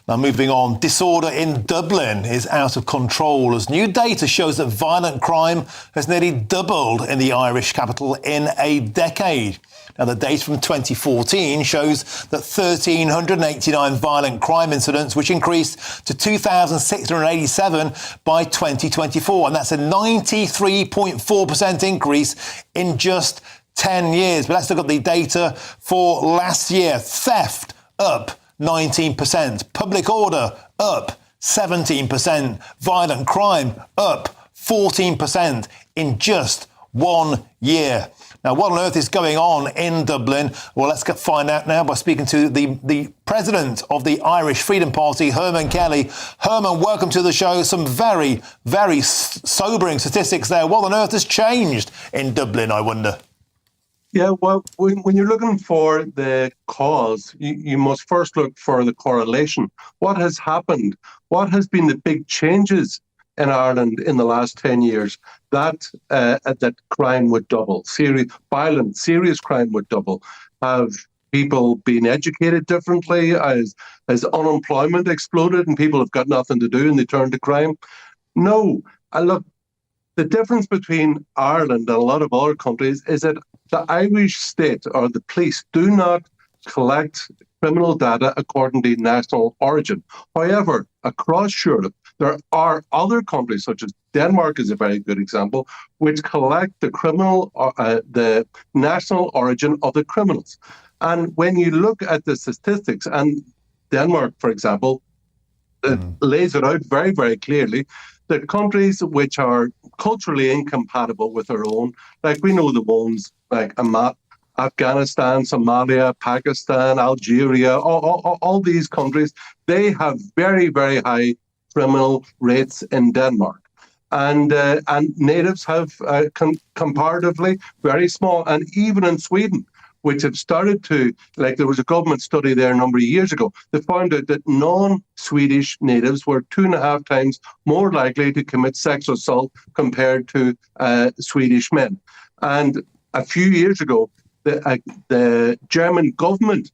Now, moving on, disorder in Dublin is out of control as new data shows that violent crime has nearly doubled in the Irish capital in a decade. Now, the data from 2014 shows that 1,389 violent crime incidents, which increased to 2,687 by 2024. And that's a 93.4% increase in just 10 years. But let's look at the data for last year. Theft up 19%, public order up 17%, violent crime up 14% in just 1 year. Now, what on earth is going on in Dublin? Well, let's find out now by speaking to the president of the Irish Freedom Party, Herman Kelly. Herman, welcome to the show. Some very, very sobering statistics there. What on earth has changed in Dublin, I wonder? Yeah, well, when you're looking for the cause, you must first look for the correlation. What has happened? What has been the big changes in Ireland in the last 10 years? That crime would double. Serious crime would double. Have people been educated differently? Has unemployment exploded and people have got nothing to do and they turn to crime? No. Look, the difference between Ireland and a lot of other countries is that the Irish state or the police do not collect criminal data according to national origin. However, across Europe, there are other countries, such as Denmark is a very good example, which collect the national origin of the criminals. And when you look at the statistics, and Denmark, for example, lays it out very, very clearly, that countries which are culturally incompatible with their own, like we know the ones like Afghanistan, Somalia, Pakistan, Algeria, all these countries, they have very, very high criminal rates in Denmark. And natives have comparatively very small. And even in Sweden, which have started to, like there was a government study there a number of years ago, they found out that non-Swedish natives were 2.5 times more likely to commit sexual assault compared to Swedish men. And a few years ago, the German government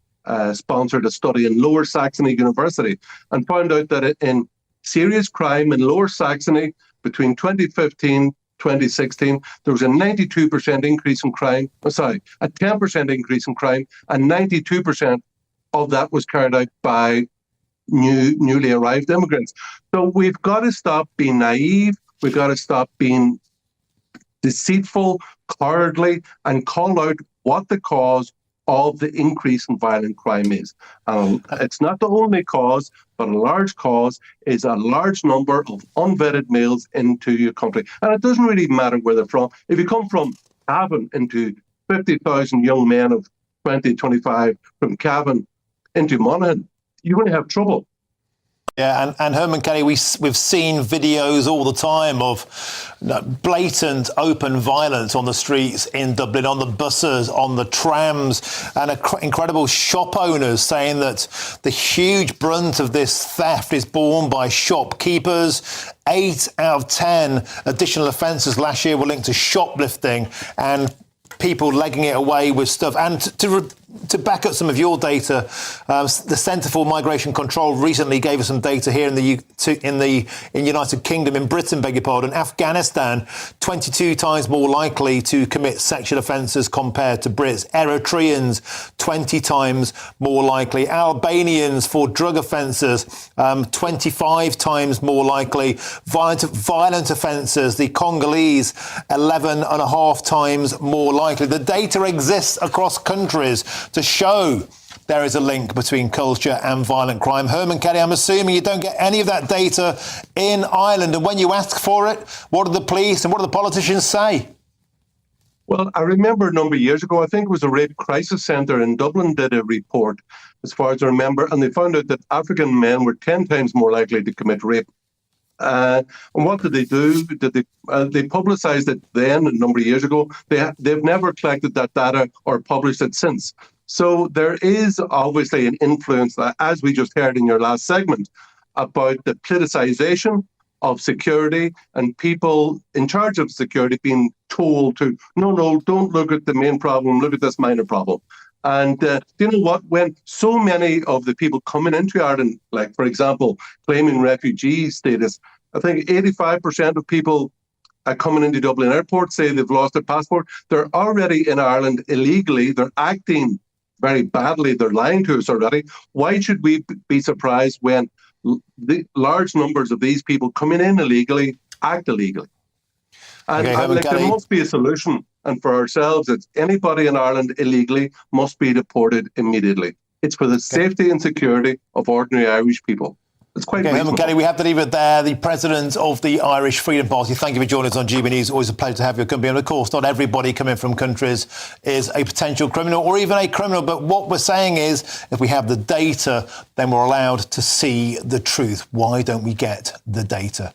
sponsored a study in Lower Saxony University and found out that in serious crime in Lower Saxony between 2015 2016, there was a 92% increase in crime, a 10% increase in crime, and 92% of that was carried out by newly arrived immigrants. So we've got to stop being naive, we've got to stop being deceitful, cowardly, and call out what the cause of the increase in violent crime is. It's not the only cause, but a large cause is a large number of unvetted males into your country. And it doesn't really matter where they're from. If you come from Cavan into 50,000 young men of 20, 25 from Cavan into Monaghan, you're going to have trouble. Yeah, and Herman Kelly, we've seen videos all the time of blatant open violence on the streets in Dublin, on the buses, on the trams, and incredible shop owners saying that the huge brunt of this theft is borne by shopkeepers. 8 out of 10 additional offences last year were linked to shoplifting and people legging it away with stuff. And to back up some of your data, the Centre for Migration Control recently gave us some data here in the United Kingdom, in Britain, beg your pardon. Afghanistan, 22 times more likely to commit sexual offences compared to Brits. Eritreans, 20 times more likely. Albanians for drug offences, 25 times more likely. Violent offences, the Congolese, 11.5 times more likely. The data exists across countries to show there is a link between culture and violent crime. Herman Kelly, I'm assuming you don't get any of that data in Ireland. And when you ask for it, what do the police and what do the politicians say? Well, I remember a number of years ago, I think it was a rape crisis centre in Dublin did a report, as far as I remember, and they found out that African men were 10 times more likely to commit rape. And what did they do? They publicised it then a number of years ago. They've never collected that data or published it since. So there is obviously an influence, as we just heard in your last segment, about the politicisation of security and people in charge of security being told to, no, don't look at the main problem, look at this minor problem. And do you know what? When so many of the people coming into Ireland, like, for example, claiming refugee status, I think 85% of people coming into Dublin Airport say they've lost their passport. They're already in Ireland illegally. They're acting very badly. They're lying to us already. Why should we be surprised when the large numbers of these people coming in illegally act illegally? And, Okay, Herman like, there Kelly. must be a solution. And for ourselves, it's anybody in Ireland illegally must be deported immediately. It's for the safety and security of ordinary Irish people. It's quite reasonable. Herman Kelly, we have to leave it there. The president of the Irish Freedom Party, thank you for joining us on GB News. Always a pleasure to have your company. And of course, not everybody coming from countries is a potential criminal or even a criminal. But what we're saying is, if we have the data, then we're allowed to see the truth. Why don't we get the data?